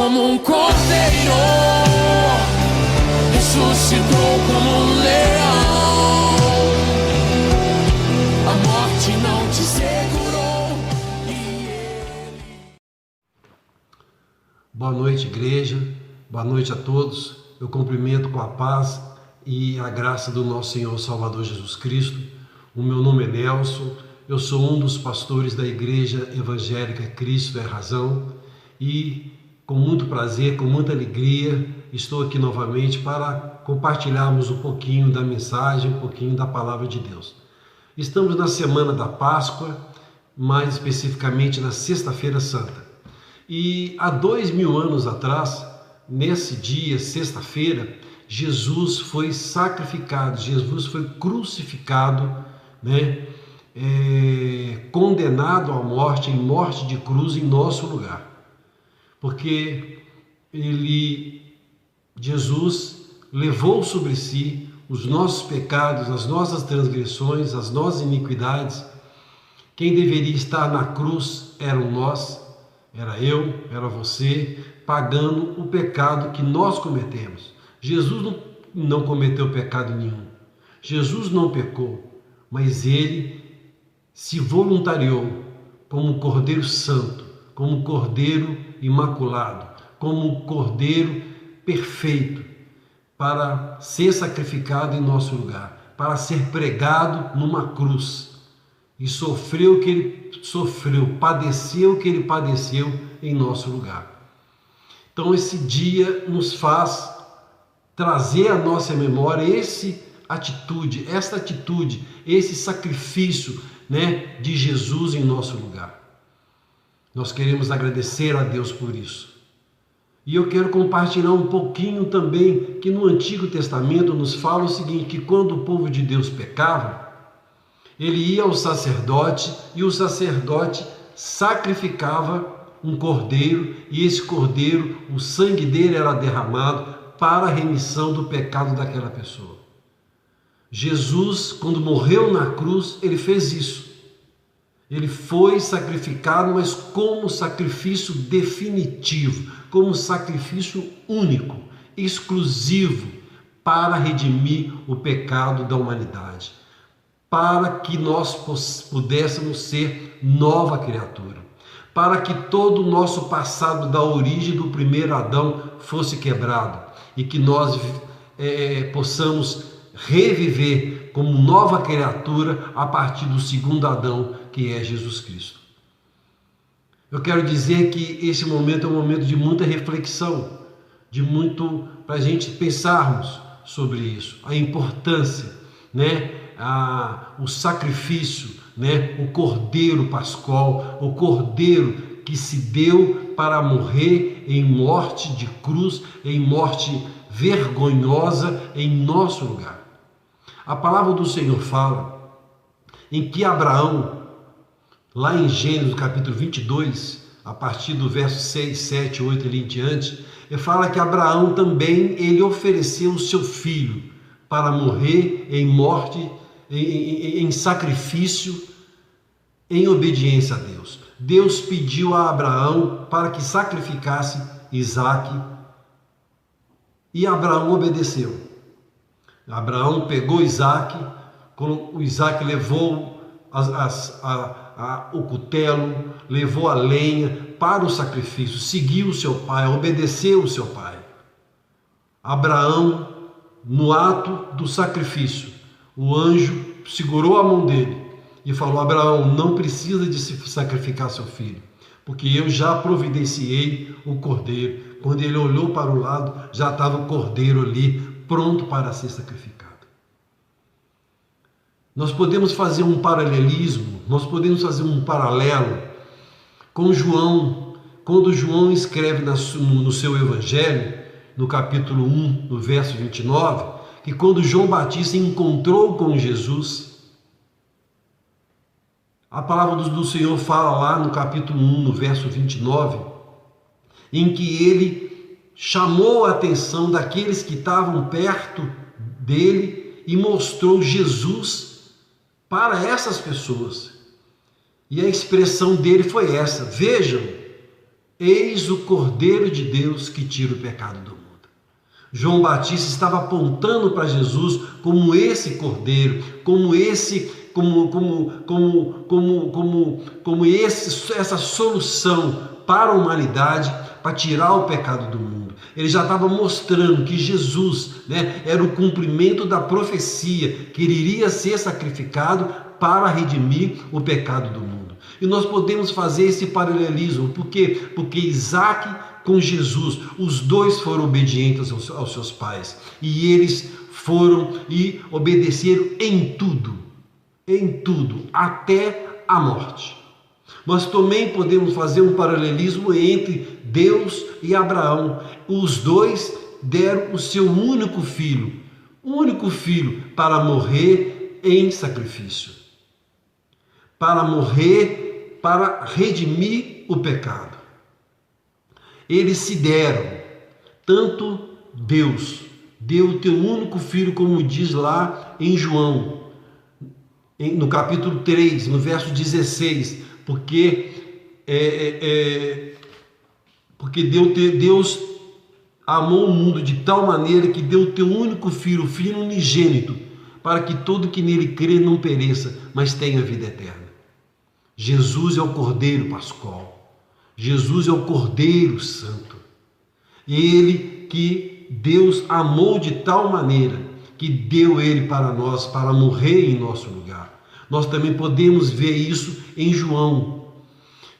como um cordeiro, ressuscitou como um leão. A morte não te segurou e ele... Boa noite, igreja. Boa noite a todos. Eu cumprimento com a paz e a graça do nosso Senhor Salvador Jesus Cristo. O meu nome é Nelson. Eu sou um dos pastores da Igreja Evangélica Cristo é Razão e com muito prazer, com muita alegria, estou aqui novamente para compartilharmos um pouquinho da mensagem, um pouquinho da palavra de Deus. Estamos na semana da Páscoa, mais especificamente na Sexta-feira Santa. E há 2000 anos atrás, nesse dia, sexta-feira, Jesus foi sacrificado, Jesus foi crucificado, condenado à morte, em morte de cruz em nosso lugar. Porque Jesus levou sobre si os nossos pecados, as nossas transgressões, as nossas iniquidades. Quem deveria estar na cruz eram nós, era eu, era você, pagando o pecado que nós cometemos. Jesus não cometeu pecado nenhum. Jesus não pecou, mas ele se voluntariou como Cordeiro Santo, como Cordeiro Imaculado, como Cordeiro perfeito, para ser sacrificado em nosso lugar, para ser pregado numa cruz. E sofreu o que ele sofreu, padeceu o que ele padeceu em nosso lugar. Então esse dia nos faz trazer à nossa memória esta atitude, esse sacrifício, de Jesus em nosso lugar. Nós queremos agradecer a Deus por isso. E eu quero compartilhar um pouquinho também que no Antigo Testamento nos fala o seguinte, que quando o povo de Deus pecava, ele ia ao sacerdote e o sacerdote sacrificava um cordeiro e esse cordeiro, o sangue dele era derramado para a remissão do pecado daquela pessoa. Jesus, quando morreu na cruz, ele fez isso. Ele foi sacrificado, mas como sacrifício definitivo, como sacrifício único, exclusivo, para redimir o pecado da humanidade, para que nós pudéssemos ser nova criatura, para que todo o nosso passado da origem do primeiro Adão fosse quebrado e que nós possamos reviver como nova criatura a partir do segundo Adão, que é Jesus Cristo. Eu quero dizer que esse momento é um momento de muita reflexão, para a gente pensarmos sobre isso, a importância, o sacrifício, o cordeiro pascual, o cordeiro que se deu para morrer em morte de cruz, em morte vergonhosa em nosso lugar. A palavra do Senhor fala em que Abraão, lá em Gênesis capítulo 22, a partir do verso 6, 7, 8 ali em diante, ele fala que Abraão também, ele ofereceu o seu filho para morrer em morte, em sacrifício, em obediência a Deus. Deus pediu a Abraão para que sacrificasse Isaque e Abraão obedeceu. Abraão pegou Isaque, quando o Isaque levou o cutelo, levou a lenha para o sacrifício, seguiu o seu pai, obedeceu o seu pai. Abraão, no ato do sacrifício, o anjo segurou a mão dele e falou: Abraão, não precisa de se sacrificar seu filho, porque eu já providenciei o cordeiro. Quando ele olhou para o lado, já estava o cordeiro ali, pronto para ser sacrificado. Nós podemos fazer um paralelismo, nós podemos fazer um paralelo com João, quando João escreve no seu Evangelho, no capítulo 1, no verso 29, que quando João Batista encontrou com Jesus, a palavra do Senhor fala lá no capítulo 1, no verso 29, em que ele chamou a atenção daqueles que estavam perto dele e mostrou Jesus para essas pessoas. E a expressão dele foi essa: vejam, eis o Cordeiro de Deus que tira o pecado do mundo. João Batista estava apontando para Jesus como esse Cordeiro, essa solução para a humanidade, para tirar o pecado do mundo. Ele já estava mostrando que Jesus, era o cumprimento da profecia, que ele iria ser sacrificado para redimir o pecado do mundo. E nós podemos fazer esse paralelismo, por quê? Porque Isaac com Jesus, os dois foram obedientes aos seus pais, e eles foram e obedeceram em tudo, até a morte. Nós também podemos fazer um paralelismo entre Deus e Abraão. Os dois deram o seu único filho para morrer em sacrifício, para morrer, para redimir o pecado. Eles se deram, tanto Deus deu o teu único filho, como diz lá em João, no capítulo 3, no verso 16, porque Deus amou o mundo de tal maneira que deu o teu único filho, o Filho unigênito, para que todo que nele crê não pereça, mas tenha vida eterna. Jesus é o Cordeiro Pascual. Jesus é o Cordeiro Santo. Ele que Deus amou de tal maneira que deu ele para nós, para morrer em nosso lugar. Nós também podemos ver isso em João.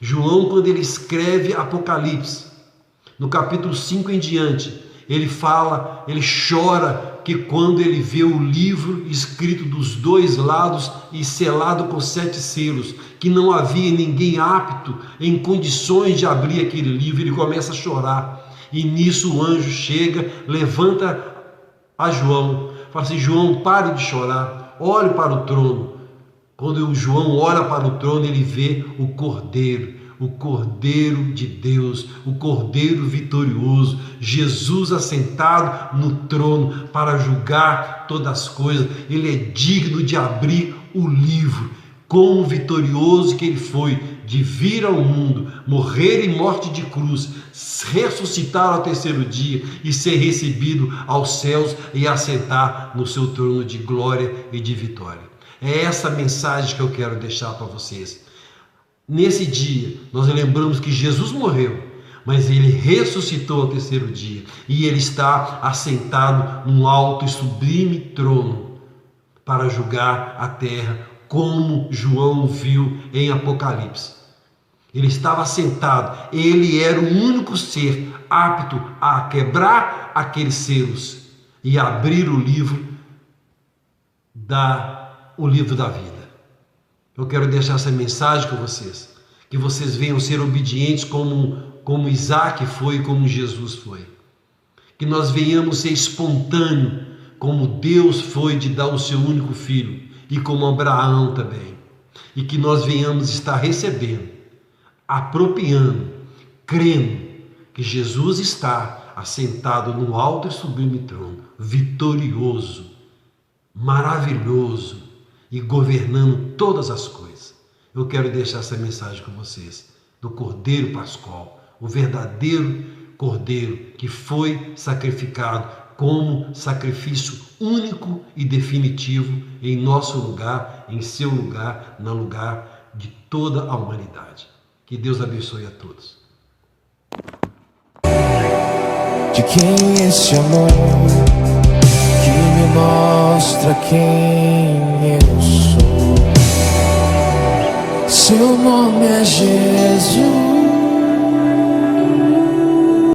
João, quando ele escreve Apocalipse, no capítulo 5 em diante, ele fala, ele chora que quando ele vê o livro escrito dos dois lados e selado com 7 selos, que não havia ninguém apto em condições de abrir aquele livro, ele começa a chorar. E nisso o anjo chega, levanta a João, fala assim: João, pare de chorar, olhe para o trono. Quando o João olha para o trono, ele vê o Cordeiro de Deus, o Cordeiro vitorioso, Jesus assentado no trono para julgar todas as coisas. Ele é digno de abrir o livro, como vitorioso que ele foi, de vir ao mundo, morrer em morte de cruz, ressuscitar ao terceiro dia e ser recebido aos céus e assentar no seu trono de glória e de vitória. É essa mensagem que eu quero deixar para vocês. Nesse dia, nós lembramos que Jesus morreu, mas ele ressuscitou ao terceiro dia, e ele está assentado num alto e sublime trono para julgar a terra, como João viu em Apocalipse. Ele estava sentado, ele era o único ser apto a quebrar aqueles selos e abrir o livro da vida. Eu quero deixar essa mensagem com vocês, que vocês venham ser obedientes como Isaac foi, como Jesus foi. Que nós venhamos ser espontâneos, como Deus foi de dar o seu único filho, e como Abraão também. E que nós venhamos estar recebendo, apropriando, crendo que Jesus está assentado no alto e sublime trono, vitorioso, maravilhoso, e governando todas as coisas. Eu quero deixar essa mensagem com vocês, do Cordeiro Pascual, o verdadeiro Cordeiro que foi sacrificado como sacrifício único e definitivo em nosso lugar, em seu lugar, no lugar de toda a humanidade. Que Deus abençoe a todos. De quem é esse amor que me mostra quem eu sou? Seu nome é Jesus.